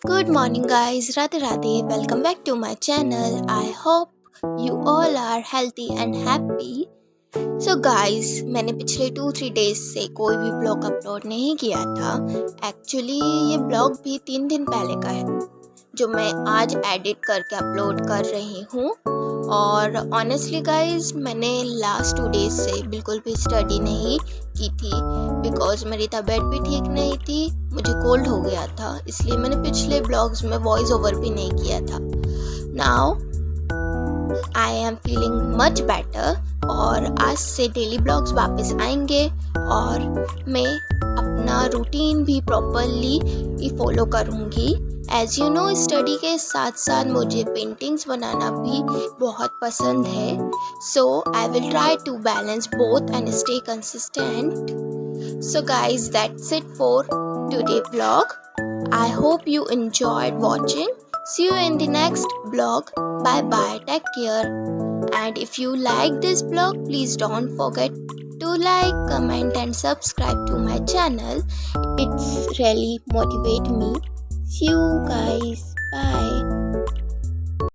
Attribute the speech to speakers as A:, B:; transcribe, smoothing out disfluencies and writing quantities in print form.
A: Good morning, guys. Radhe Radhe. Welcome back to my channel. I hope you all are healthy and happy. So guys, मैंने पिछले 2-3 days से कोई भी blog upload नहीं किया था. एक्चुअली ये ब्लॉग भी 3 दिन पहले का है जो मैं आज एडिट करके अपलोड कर रही हूँ. और ऑनेस्टली गाइज मैंने लास्ट 2 डेज से बिल्कुल भी स्टडी नहीं की थी बिकॉज मेरी तबीयत भी ठीक नहीं थी. मुझे कोल्ड हो गया था, इसलिए मैंने पिछले ब्लॉग्स में वॉइस ओवर भी नहीं किया था. Now I am feeling much better और आज से डेली ब्लॉग्स वापस आएंगे और मैं अपना रूटीन भी प्रॉपरली फॉलो करूँगी. एज यू नो, स्टडी के साथ साथ मुझे पेंटिंग्स बनाना भी बहुत पसंद है. So I will try to balance both and stay consistent. So guys, that's it for today vlog. I hope you enjoyed watching. See you in the next vlog. Bye bye. Take care. And if you like this vlog, please don't forget to like, comment and subscribe to my channel. It's really motivate me. See you guys. Bye.